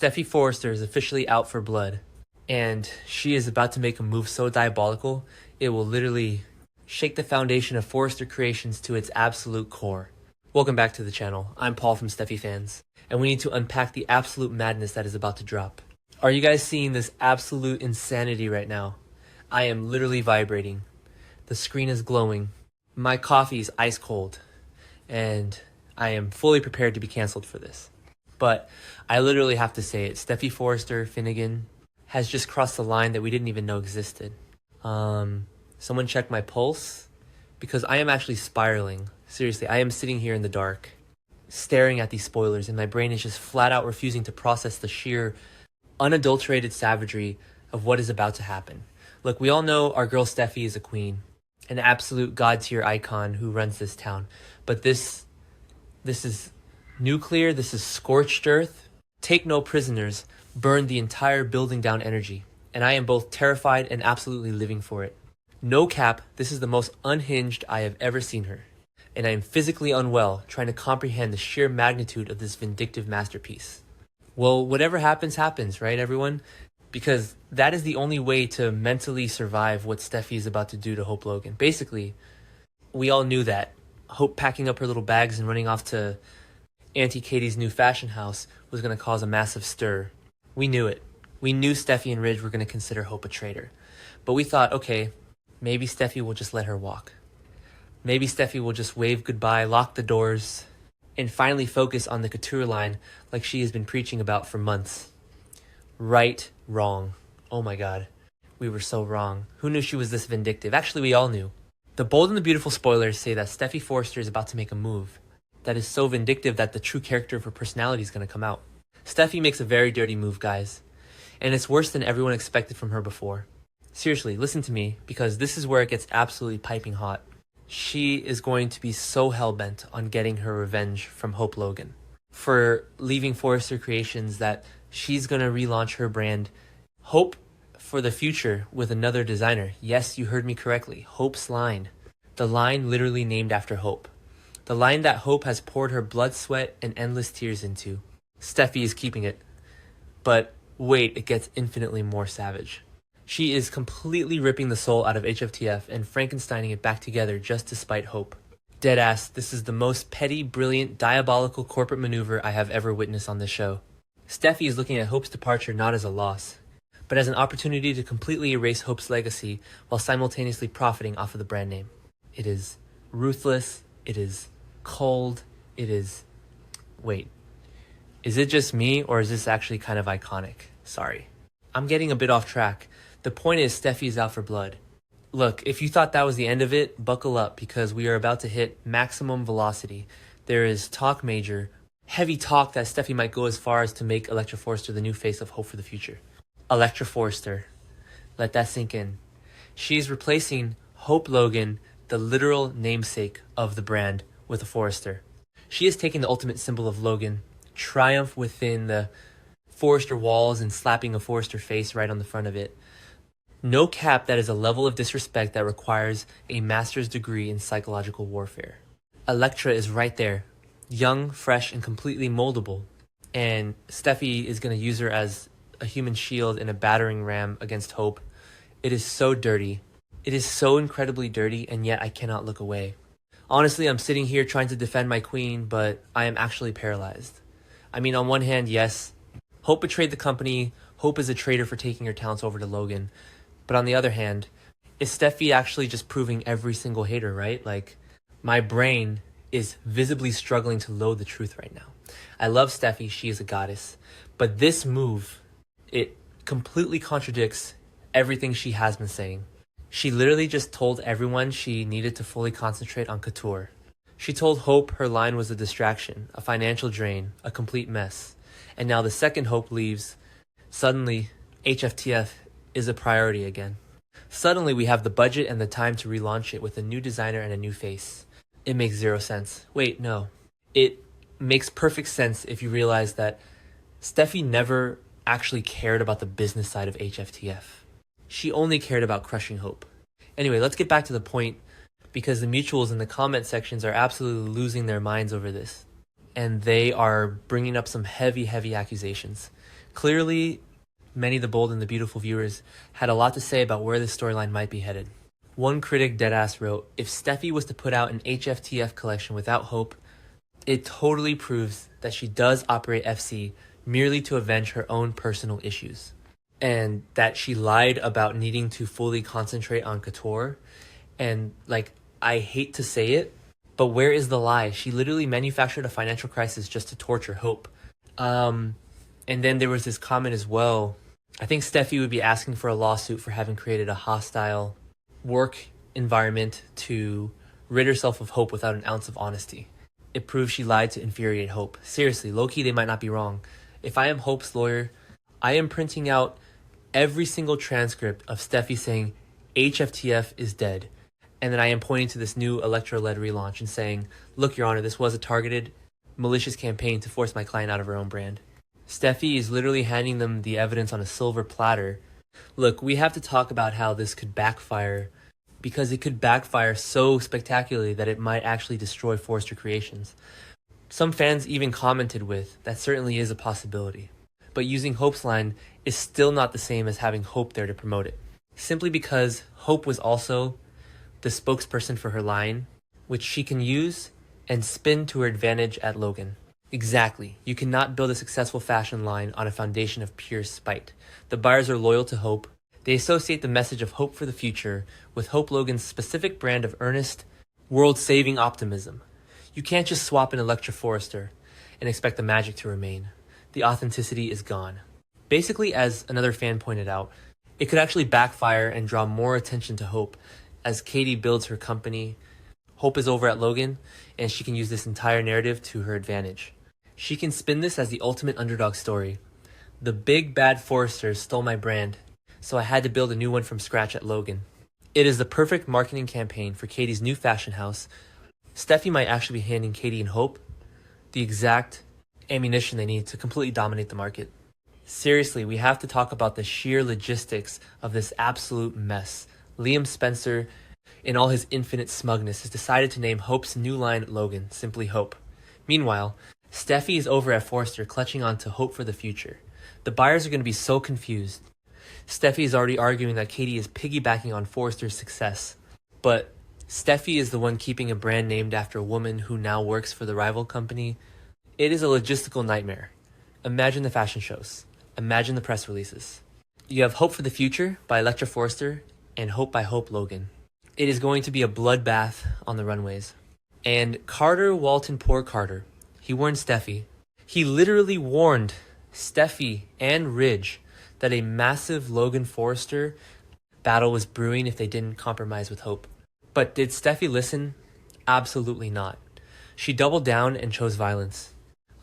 Steffy Forrester is officially out for blood, and she is about to make a move so diabolical, it will literally shake the foundation of Forrester Creations to its absolute core. Welcome back to the channel. I'm Paul from Steffy Fans, and we need to unpack the absolute madness that is about to drop. Are you guys seeing this absolute insanity right now? I am literally vibrating. The screen is glowing. My coffee is ice cold, and I am fully prepared to be canceled for this. But I literally have to say it. Steffy Forrester Finnegan has just crossed the line that we didn't even know existed. Someone check my pulse, because I am actually spiraling. Seriously, I am sitting here in the dark, staring at these spoilers, and my brain is just flat out refusing to process the sheer, unadulterated savagery of what is about to happen. Look, we all know our girl Steffy is a queen, an absolute god-tier icon who runs this town. But this is nuclear, this is scorched earth. Take no prisoners, burn the entire building down energy. And I am both terrified and absolutely living for it. No cap, this is the most unhinged I have ever seen her. And I am physically unwell, trying to comprehend the sheer magnitude of this vindictive masterpiece. Well, whatever happens, happens, right, everyone? Because that is the only way to mentally survive what Steffy is about to do to Hope Logan. Basically, we all knew that Hope packing up her little bags and running off to Auntie Katie's new fashion house was going to cause a massive stir. We knew it. We knew Steffy and Ridge were going to consider Hope a traitor. But we thought, okay, maybe Steffy will just let her walk. Maybe Steffy will just wave goodbye, lock the doors, and finally focus on the couture line like she has been preaching about for months. Right, wrong. Oh my god. We were so wrong. Who knew she was this vindictive? Actually, we all knew. The Bold and the Beautiful spoilers say that Steffy Forrester is about to make a move that is so vindictive that the true character of her personality is going to come out. Steffy makes a very dirty move, guys. And it's worse than everyone expected from her before. Seriously, listen to me, because this is where it gets absolutely piping hot. She is going to be so hell-bent on getting her revenge from Hope Logan for leaving Forrester Creations that she's going to relaunch her brand, Hope for the Future, with another designer. Yes, you heard me correctly. Hope's line. The line literally named after Hope. The line that Hope has poured her blood, sweat, and endless tears into. Steffy is keeping it. But wait, it gets infinitely more savage. She is completely ripping the soul out of HFTF and Frankensteining it back together just to spite Hope. Deadass, this is the most petty, brilliant, diabolical corporate maneuver I have ever witnessed on this show. Steffy is looking at Hope's departure not as a loss, but as an opportunity to completely erase Hope's legacy while simultaneously profiting off of the brand name. It is ruthless, it is cold, it is... Wait, is it just me, or is this actually kind of iconic? Sorry. I'm getting a bit off track. The point is Steffy is out for blood. Look, if you thought that was the end of it, buckle up, because we are about to hit maximum velocity. There is talk major, heavy talk that Steffy might go as far as to make Electra Forrester the new face of Hope for the Future. Electra Forrester. Let that sink in. She is replacing Hope Logan, the literal namesake of the brand, with a Forrester. She is taking the ultimate symbol of Logan, triumph within the Forrester walls, and slapping a Forrester face right on the front of it. No cap, that is a level of disrespect that requires a master's degree in psychological warfare. Electra is right there, young, fresh, and completely moldable. And Steffy is going to use her as a human shield and a battering ram against Hope. It is so dirty. It is so incredibly dirty, and yet I cannot look away. Honestly, I'm sitting here trying to defend my queen, but I am actually paralyzed. I mean, on one hand, yes, Hope betrayed the company. Hope is a traitor for taking her talents over to Logan. But on the other hand, is Steffy actually just proving every single hater, right? Like, my brain is visibly struggling to load the truth right now. I love Steffy, she is a goddess. But this move, it completely contradicts everything she has been saying. She literally just told everyone she needed to fully concentrate on couture. She told Hope her line was a distraction, a financial drain, a complete mess. And now the second Hope leaves, suddenly HFTF is a priority again. Suddenly we have the budget and the time to relaunch it with a new designer and a new face. It makes zero sense. Wait, no. It makes perfect sense if you realize that Steffy never actually cared about the business side of HFTF. She only cared about crushing Hope. Anyway, let's get back to the point, because the mutuals in the comment sections are absolutely losing their minds over this. and they are bringing up some heavy accusations. Clearly, many of the bold and the beautiful viewers had a lot to say about where this storyline might be headed. One critic deadass wrote, "If Steffi was to put out an HFTF collection without hope, it totally proves that she does operate FC merely to avenge her own personal issues, and that she lied about needing to fully concentrate on couture." And like, I hate to say it, but where is the lie? She literally manufactured a financial crisis just to torture Hope. And then there was this comment as well. I think Steffi would be asking for a lawsuit for having created a hostile work environment to rid herself of Hope without an ounce of honesty. It proves she lied to infuriate Hope. Seriously, low-key, they might not be wrong. If I am Hope's lawyer, I am printing out every single transcript of Steffi saying HFTF is dead. And then I am pointing to this new Electra-led relaunch and saying, "Look, Your Honor, this was a targeted, malicious campaign to force my client out of her own brand." Steffi is literally handing them the evidence on a silver platter. Look, we have to talk about how this could backfire, because it could backfire so spectacularly that it might actually destroy Forrester Creations. Some fans even commented with, that certainly is a possibility. But using Hope's line is still not the same as having Hope there to promote it. Simply because Hope was also the spokesperson for her line, which she can use and spin to her advantage at Logan. Exactly. You cannot build a successful fashion line on a foundation of pure spite. The buyers are loyal to Hope. They associate the message of hope for the future with Hope Logan's specific brand of earnest, world-saving optimism. You can't just swap an Electra Forrester and expect the magic to remain. The authenticity is gone. Basically, as another fan pointed out, it could actually backfire and draw more attention to Hope as Katie builds her company. Hope is over at Logan, and she can use this entire narrative to her advantage. She can spin this as the ultimate underdog story. The big bad Forresters stole my brand, so I had to build a new one from scratch at Logan. It is the perfect marketing campaign for Katie's new fashion house. Steffi might actually be handing Katie and Hope the exact ammunition they need to completely dominate the market. Seriously, we have to talk about the sheer logistics of this absolute mess. Liam Spencer, in all his infinite smugness, has decided to name Hope's new line Logan, simply Hope. Meanwhile, Steffi is over at Forrester clutching on to hope for the future. The buyers are going to be so confused. Steffi is already arguing that Katie is piggybacking on Forrester's success. But Steffi is the one keeping a brand named after a woman who now works for the rival company. It is a logistical nightmare. Imagine the fashion shows. Imagine the press releases. You have Hope for the Future by Electra Forrester and Hope by Hope Logan. It is going to be a bloodbath on the runways. And Carter Walton, poor Carter, he warned Steffi. He literally warned Steffi and Ridge that a massive Logan Forrester battle was brewing if they didn't compromise with Hope. But did Steffi listen? Absolutely not. She doubled down and chose violence.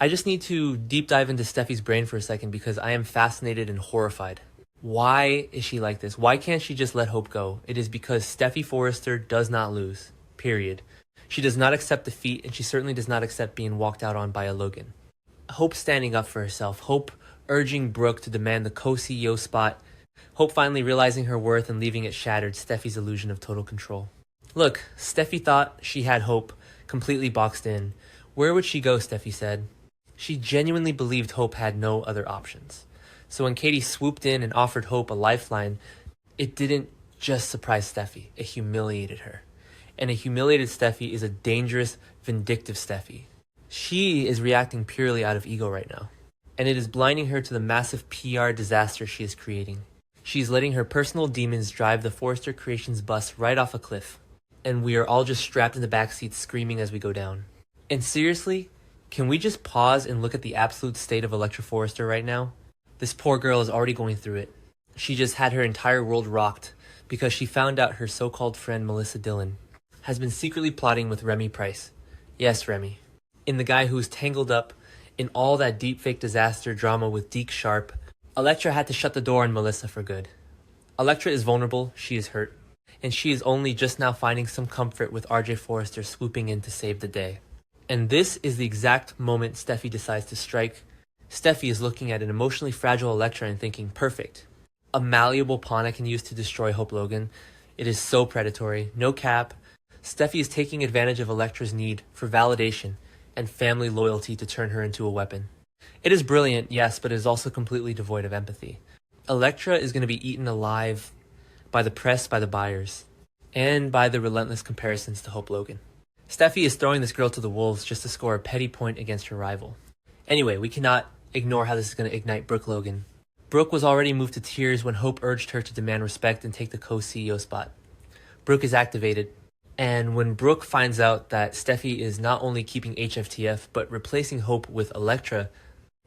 I just need to deep dive into Steffi's brain for a second because I am fascinated and horrified. Why is she like this? Why can't she just let Hope go? It is because Steffi Forrester does not lose. Period. She does not accept defeat, and she certainly does not accept being walked out on by a Logan. Hope standing up for herself. Hope urging Brooke to demand the co-CEO spot. Hope finally realizing her worth and leaving it shattered Steffi's illusion of total control. Look, Steffi thought she had Hope completely boxed in. Where would she go, Steffi said. She genuinely believed Hope had no other options. So when Katie swooped in and offered Hope a lifeline, it didn't just surprise Steffi, it humiliated her. And a humiliated Steffi is a dangerous, vindictive Steffi. She is reacting purely out of ego right now. And it is blinding her to the massive PR disaster she is creating. She's letting her personal demons drive the Forrester Creations bus right off a cliff. And we are all just strapped in the backseat screaming as we go down. And seriously, can we just pause and look at the absolute state of Electra Forrester right now? This poor girl is already going through it. She just had her entire world rocked because she found out her so-called friend Melissa Dillon has been secretly plotting with Remy Price. Yes, Remy. In the guy who's tangled up in all that deepfake disaster drama with Deke Sharp. Electra had to shut the door on Melissa for good. Electra is vulnerable, she is hurt, and she is only just now finding some comfort with RJ Forrester swooping in to save the day. And this is the exact moment Steffi decides to strike. Steffi is looking at an emotionally fragile Electra and thinking, perfect. A malleable pawn I can use to destroy Hope Logan. It is so predatory, no cap. Steffi is taking advantage of Electra's need for validation and family loyalty to turn her into a weapon. It is brilliant, yes, but it is also completely devoid of empathy. Electra is going to be eaten alive by the press, by the buyers, and by the relentless comparisons to Hope Logan. Steffy is throwing this girl to the wolves just to score a petty point against her rival. Anyway, we cannot ignore how this is going to ignite Brooke Logan. Brooke was already moved to tears when Hope urged her to demand respect and take the co-CEO spot. Brooke is activated, and when Brooke finds out that Steffy is not only keeping HFTF but replacing Hope with Electra,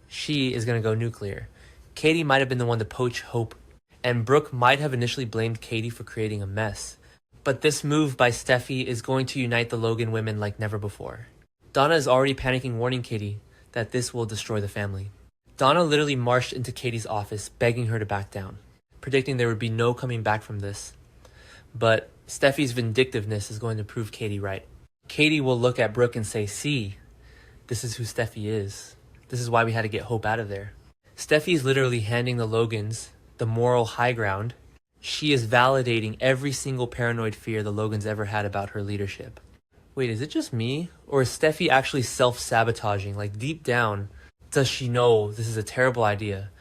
she is going to go nuclear. Katie might have been the one to poach Hope, and Brooke might have initially blamed Katie for creating a mess. But this move by Steffy is going to unite the Logan women like never before. Donna is already panicking, warning Katie that this will destroy the family. Donna literally marched into Katie's office, begging her to back down, predicting there would be no coming back from this. But Steffy's vindictiveness is going to prove Katie right. Katie will look at Brooke and say, see, this is who Steffy is. This is why we had to get Hope out of there. Steffy is literally handing the Logans the moral high ground. She is validating every single paranoid fear the Logans ever had about her leadership. Wait, is it just me? Or is Steffy actually self-sabotaging? Like, deep down, does she know this is a terrible idea?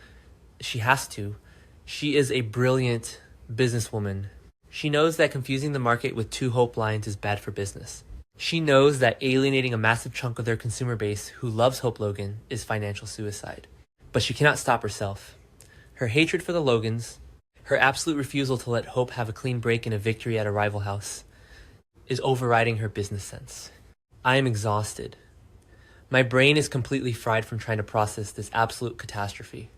She has to. She is a brilliant businesswoman. She knows that confusing the market with two Hope lines is bad for business. She knows that alienating a massive chunk of their consumer base who loves Hope Logan is financial suicide. But she cannot stop herself. Her hatred for the Logans, her absolute refusal to let Hope have a clean break and a victory at a rival house, is overriding her business sense. I am exhausted. My brain is completely fried from trying to process this absolute catastrophe.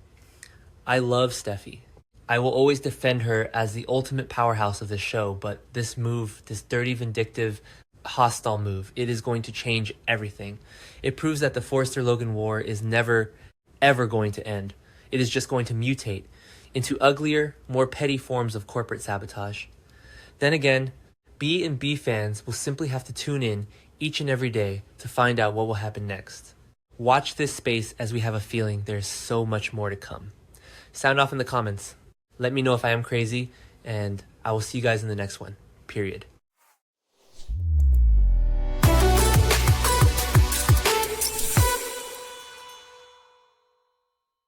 I love Steffy. I will always defend her as the ultimate powerhouse of this show, but this move, this dirty, vindictive, hostile move, it is going to change everything. It proves that the Forrester-Logan war is never, ever going to end. It is just going to mutate into uglier, more petty forms of corporate sabotage. Then again, B and B fans will simply have to tune in each and every day to find out what will happen next. Watch this space, as we have a feeling there's so much more to come. Sound off in the comments. Let me know if I am crazy, and I will see you guys in the next one. Period.